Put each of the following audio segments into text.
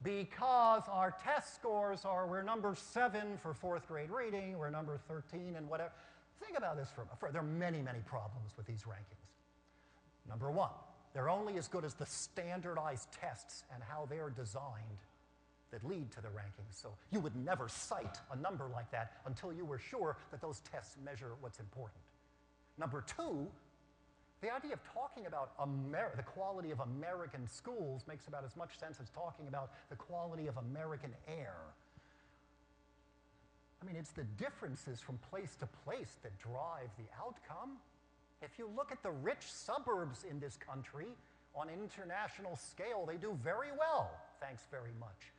because our test scores are, we're number 7 for 4th grade reading, we're number 13 and whatever. Think about this there are many, many problems with these rankings. Number 1, they're only as good as the standardized tests and how they're designed that lead to the rankings. So you would never cite a number like that until you were sure that those tests measure what's important. Number 2, the idea of talking about the quality of American schools makes about as much sense as talking about the quality of American air. I mean, it's the differences from place to place that drive the outcome. If you look at the rich suburbs in this country, on an international scale, they do very well, thanks very much.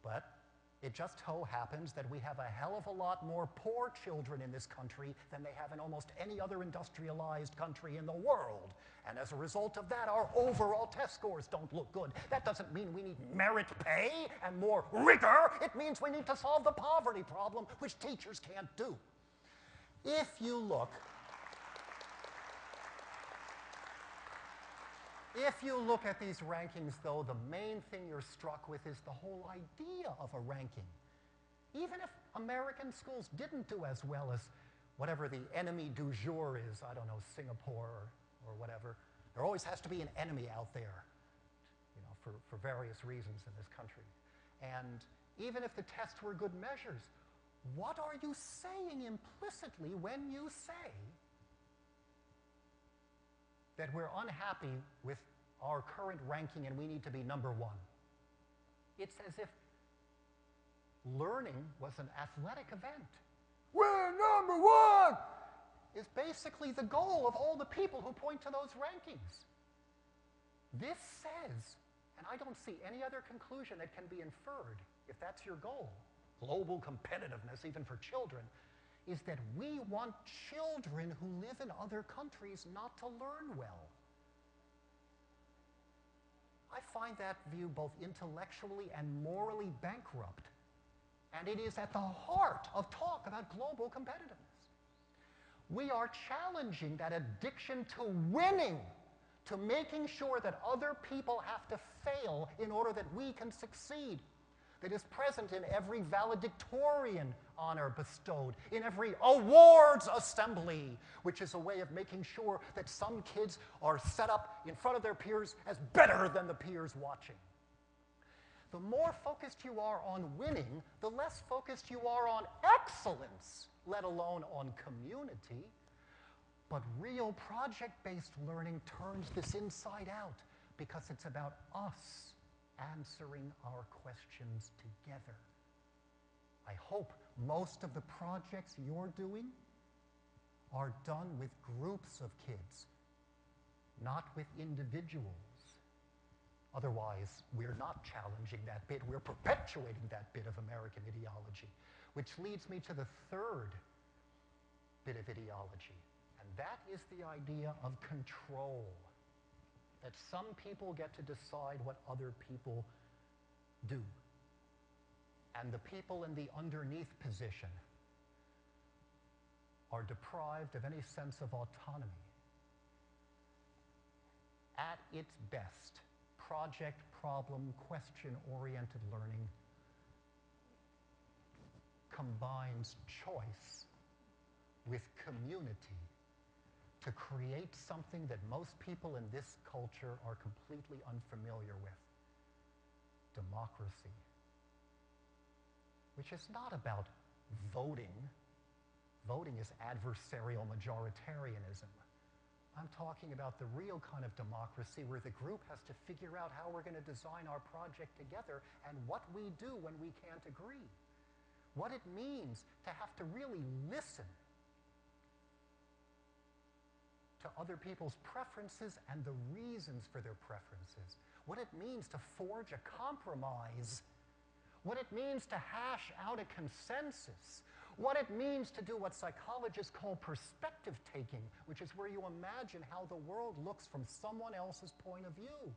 But it just so happens that we have a hell of a lot more poor children in this country than they have in almost any other industrialized country in the world. And as a result of that, our overall test scores don't look good. That doesn't mean we need merit pay and more rigor. It means we need to solve the poverty problem, which teachers can't do. If you look at these rankings, though, the main thing you're struck with is the whole idea of a ranking. Even if American schools didn't do as well as whatever the enemy du jour is, I don't know, Singapore or whatever, there always has to be an enemy out there, you know, for various reasons in this country. And even if the tests were good measures, what are you saying implicitly when you say that we're unhappy with our current ranking and we need to be number 1? It's as if learning was an athletic event. We're number 1 is basically the goal of all the people who point to those rankings. This says, and I don't see any other conclusion that can be inferred if that's your goal, global competitiveness even for children, is that we want children who live in other countries not to learn well. I find that view both intellectually and morally bankrupt, and it is at the heart of talk about global competitiveness. We are challenging that addiction to winning, to making sure that other people have to fail in order that we can succeed, that is present in every valedictorian honor bestowed, in every awards assembly, which is a way of making sure that some kids are set up in front of their peers as better than the peers watching. The more focused you are on winning, the less focused you are on excellence, let alone on community. But real project-based learning turns this inside out because it's about us answering our questions together. I hope most of the projects you're doing are done with groups of kids, not with individuals. Otherwise, we're not challenging that bit, we're perpetuating that bit of American ideology, which leads me to the third bit of ideology, and that is the idea of control. That some people get to decide what other people do. And the people in the underneath position are deprived of any sense of autonomy. At its best, project, problem, question-oriented learning combines choice with community to create something that most people in this culture are completely unfamiliar with: democracy. Which is not about voting. Voting is adversarial majoritarianism. I'm talking about the real kind of democracy where the group has to figure out how we're going to design our project together and what we do when we can't agree. What it means to have to really listen to other people's preferences and the reasons for their preferences. What it means to forge a compromise. What it means to hash out a consensus. What it means to do what psychologists call perspective taking, which is where you imagine how the world looks from someone else's point of view.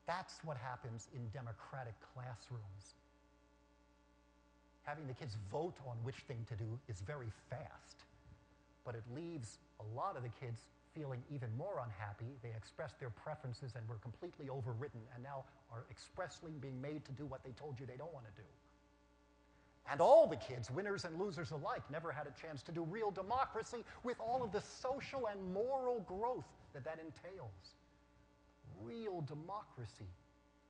That's what happens in democratic classrooms. Having the kids vote on which thing to do is very fast, but it leaves a lot of the kids feeling even more unhappy. They expressed their preferences and were completely overwritten and now are expressly being made to do what they told you they don't want to do. And all the kids, winners and losers alike, never had a chance to do real democracy with all of the social and moral growth that entails. Real democracy